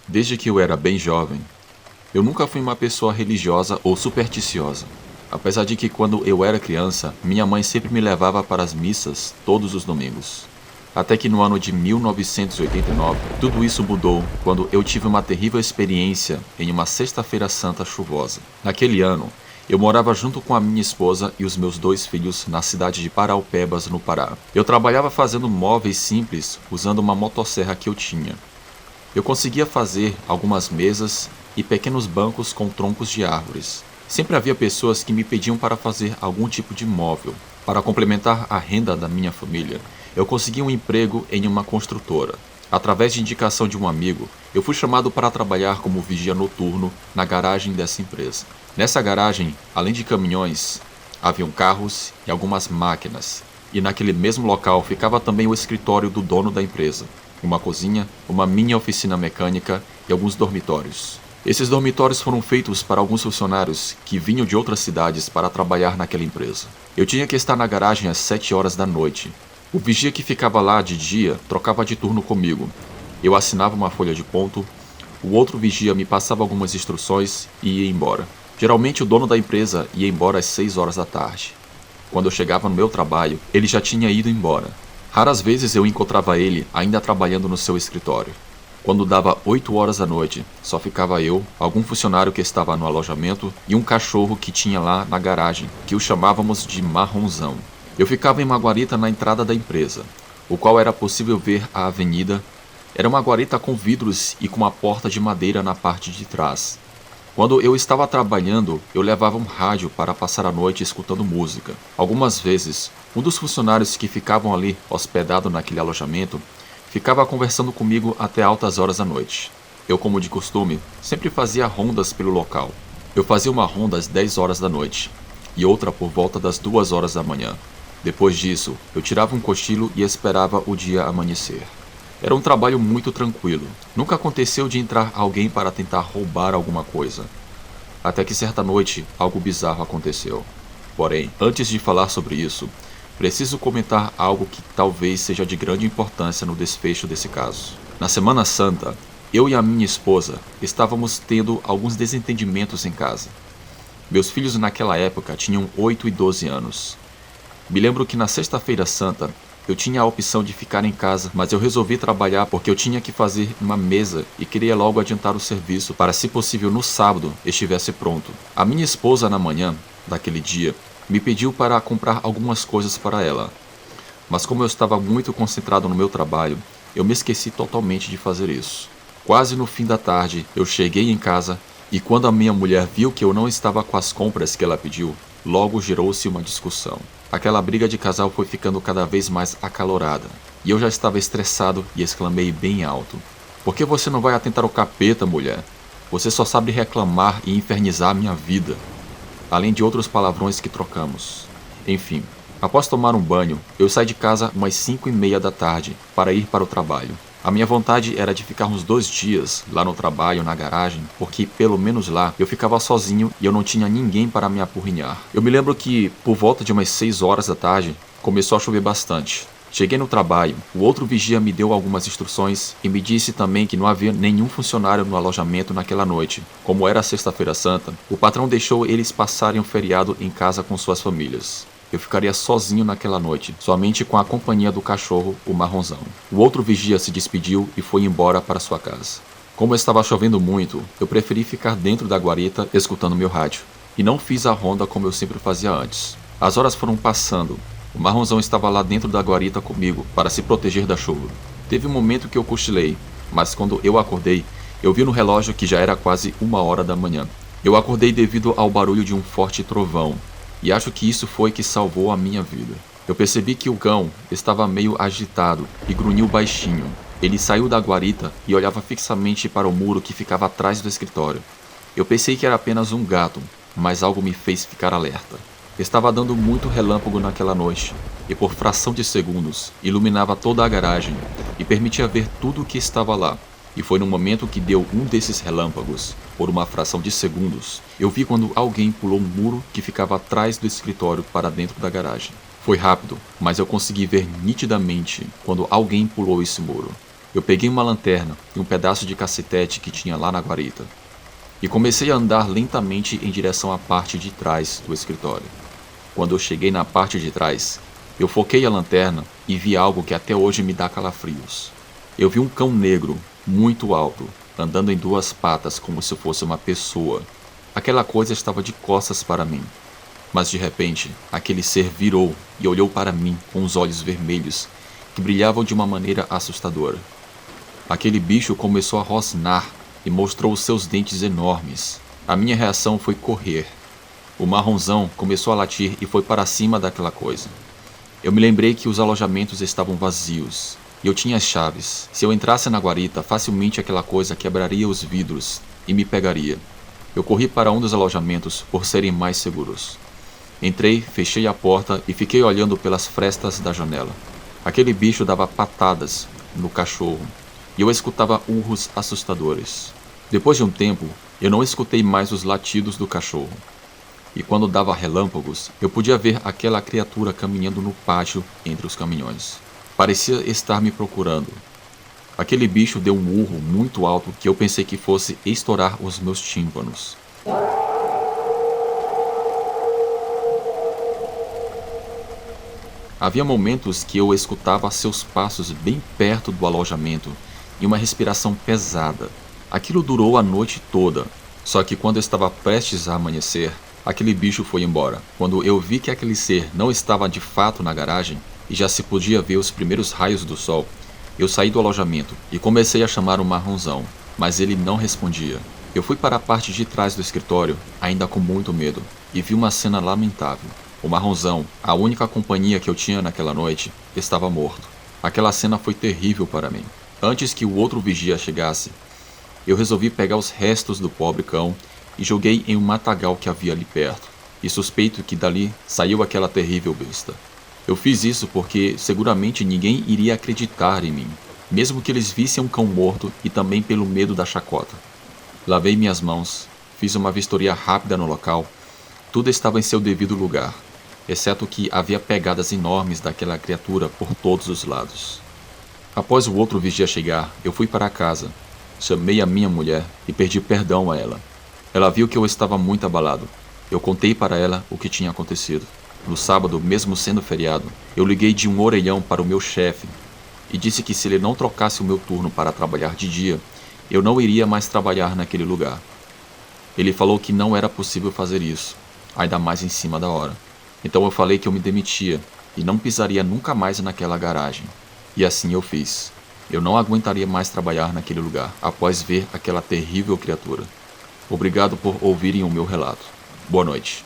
Desde que eu era bem jovem, eu nunca fui uma pessoa religiosa ou supersticiosa. Apesar de que quando eu era criança, minha mãe sempre me levava para as missas todos os domingos. Até que no ano de 1989, tudo isso mudou quando eu tive uma terrível experiência em uma sexta-feira santa chuvosa. Naquele ano, eu morava junto com a minha esposa e os meus 2 filhos na cidade de Paraupebas, no Pará. Eu trabalhava fazendo móveis simples usando uma motosserra que eu tinha. Eu conseguia fazer algumas mesas e pequenos bancos com troncos de árvores. Sempre havia pessoas que me pediam para fazer algum tipo de móvel. Para complementar a renda da minha família, eu consegui um emprego em uma construtora. Através de indicação de um amigo, eu fui chamado para trabalhar como vigia noturno na garagem dessa empresa. Nessa garagem, além de caminhões, haviam carros e algumas máquinas. E naquele mesmo local ficava também o escritório do dono da empresa, uma cozinha, uma mini oficina mecânica e alguns dormitórios. Esses dormitórios foram feitos para alguns funcionários que vinham de outras cidades para trabalhar naquela empresa. Eu tinha que estar na garagem às 7 horas da noite. O vigia que ficava lá de dia trocava de turno comigo. Eu assinava uma folha de ponto, o outro vigia me passava algumas instruções e ia embora. Geralmente o dono da empresa ia embora às 6 horas da tarde. Quando eu chegava no meu trabalho, ele já tinha ido embora. Raras vezes eu encontrava ele ainda trabalhando no seu escritório. Quando dava 8 horas da noite, só ficava eu, algum funcionário que estava no alojamento e um cachorro que tinha lá na garagem, que o chamávamos de Marronzão. Eu ficava em uma guarita na entrada da empresa, o qual era possível ver a avenida. Era uma guarita com vidros e com uma porta de madeira na parte de trás. Quando eu estava trabalhando, eu levava um rádio para passar a noite escutando música. Algumas vezes, um dos funcionários que ficavam ali hospedado naquele alojamento ficava conversando comigo até altas horas da noite. Eu, como de costume, sempre fazia rondas pelo local. Eu fazia uma ronda às 10 horas da noite e outra por volta das 2 horas da manhã. Depois disso, eu tirava um cochilo e esperava o dia amanhecer. Era um trabalho muito tranquilo. Nunca aconteceu de entrar alguém para tentar roubar alguma coisa. Até que certa noite, algo bizarro aconteceu. Porém, antes de falar sobre isso, preciso comentar algo que talvez seja de grande importância no desfecho desse caso. Na Semana Santa, eu e a minha esposa estávamos tendo alguns desentendimentos em casa. Meus filhos naquela época tinham 8 e 12 anos. Me lembro que na Sexta-feira Santa, eu tinha a opção de ficar em casa, mas eu resolvi trabalhar porque eu tinha que fazer uma mesa e queria logo adiantar o serviço para, se possível, no sábado estivesse pronto. A minha esposa, na manhã daquele dia, me pediu para comprar algumas coisas para ela. Mas como eu estava muito concentrado no meu trabalho, eu me esqueci totalmente de fazer isso. Quase no fim da tarde, eu cheguei em casa e quando a minha mulher viu que eu não estava com as compras que ela pediu, logo gerou-se uma discussão. Aquela briga de casal foi ficando cada vez mais acalorada, e eu já estava estressado e exclamei bem alto: "Por que você não vai atentar o capeta, mulher? Você só sabe reclamar e infernizar a minha vida." Além de outros palavrões que trocamos. Enfim, após tomar um banho, eu saí de casa umas 5:30 da tarde para ir para o trabalho. A minha vontade era de ficar uns 2 dias lá no trabalho, na garagem, porque pelo menos lá eu ficava sozinho e eu não tinha ninguém para me apurrinhar. Eu me lembro que, por volta de umas 6 horas da tarde, começou a chover bastante. Cheguei no trabalho, o outro vigia me deu algumas instruções e me disse também que não havia nenhum funcionário no alojamento naquela noite. Como era Sexta-feira Santa, o patrão deixou eles passarem o feriado em casa com suas famílias. Eu ficaria sozinho naquela noite, somente com a companhia do cachorro, o Marronzão. O outro vigia se despediu e foi embora para sua casa. Como estava chovendo muito, eu preferi ficar dentro da guarita escutando meu rádio, e não fiz a ronda como eu sempre fazia antes. As horas foram passando. O Marronzão estava lá dentro da guarita comigo para se proteger da chuva. Teve um momento que eu cochilei, mas quando eu acordei, eu vi no relógio que já era quase 1 hora da manhã. Eu acordei devido ao barulho de um forte trovão. E acho que isso foi que salvou a minha vida. Eu percebi que o cão estava meio agitado e grunhiu baixinho. Ele saiu da guarita e olhava fixamente para o muro que ficava atrás do escritório. Eu pensei que era apenas um gato, mas algo me fez ficar alerta. Estava dando muito relâmpago naquela noite, e por fração de segundos iluminava toda a garagem e permitia ver tudo o que estava lá. E foi no momento que deu um desses relâmpagos, por uma fração de segundos, eu vi quando alguém pulou um muro que ficava atrás do escritório para dentro da garagem. Foi rápido, mas eu consegui ver nitidamente quando alguém pulou esse muro. Eu peguei uma lanterna e um pedaço de cacetete que tinha lá na guarita e comecei a andar lentamente em direção à parte de trás do escritório. Quando eu cheguei na parte de trás, eu foquei a lanterna e vi algo que até hoje me dá calafrios. Eu vi um cão negro, muito alto, andando em duas patas como se fosse uma pessoa. Aquela coisa estava de costas para mim. Mas de repente, aquele ser virou e olhou para mim com os olhos vermelhos, que brilhavam de uma maneira assustadora. Aquele bicho começou a rosnar e mostrou os seus dentes enormes. A minha reação foi correr. O marronzão começou a latir e foi para cima daquela coisa. Eu me lembrei que os alojamentos estavam vazios e eu tinha as chaves. Se eu entrasse na guarita, facilmente aquela coisa quebraria os vidros e me pegaria. Eu corri para um dos alojamentos por serem mais seguros. Entrei, fechei a porta e fiquei olhando pelas frestas da janela. Aquele bicho dava patadas no cachorro e eu escutava urros assustadores. Depois de um tempo, eu não escutei mais os latidos do cachorro. E quando dava relâmpagos, eu podia ver aquela criatura caminhando no pátio entre os caminhões. Parecia estar me procurando. Aquele bicho deu um urro muito alto que eu pensei que fosse estourar os meus tímpanos. Havia momentos que eu escutava seus passos bem perto do alojamento e uma respiração pesada. Aquilo durou a noite toda, só que quando estava prestes a amanhecer, aquele bicho foi embora. Quando eu vi que aquele ser não estava de fato na garagem e já se podia ver os primeiros raios do sol, eu saí do alojamento e comecei a chamar o marronzão, mas ele não respondia. Eu fui para a parte de trás do escritório, ainda com muito medo, e vi uma cena lamentável. O marronzão, a única companhia que eu tinha naquela noite, estava morto. Aquela cena foi terrível para mim. Antes que o outro vigia chegasse, eu resolvi pegar os restos do pobre cão e joguei em um matagal que havia ali perto, e suspeito que dali saiu aquela terrível besta. Eu fiz isso porque seguramente ninguém iria acreditar em mim, mesmo que eles vissem um cão morto e também pelo medo da chacota. Lavei minhas mãos, fiz uma vistoria rápida no local, tudo estava em seu devido lugar, exceto que havia pegadas enormes daquela criatura por todos os lados. Após o outro vigia chegar, eu fui para casa, chamei a minha mulher e pedi perdão a ela. Ela viu que eu estava muito abalado. Eu contei para ela o que tinha acontecido. No sábado, mesmo sendo feriado, eu liguei de um orelhão para o meu chefe e disse que se ele não trocasse o meu turno para trabalhar de dia, eu não iria mais trabalhar naquele lugar. Ele falou que não era possível fazer isso, ainda mais em cima da hora. Então eu falei que eu me demitia e não pisaria nunca mais naquela garagem. E assim eu fiz. Eu não aguentaria mais trabalhar naquele lugar após ver aquela terrível criatura. Obrigado por ouvirem o meu relato. Boa noite.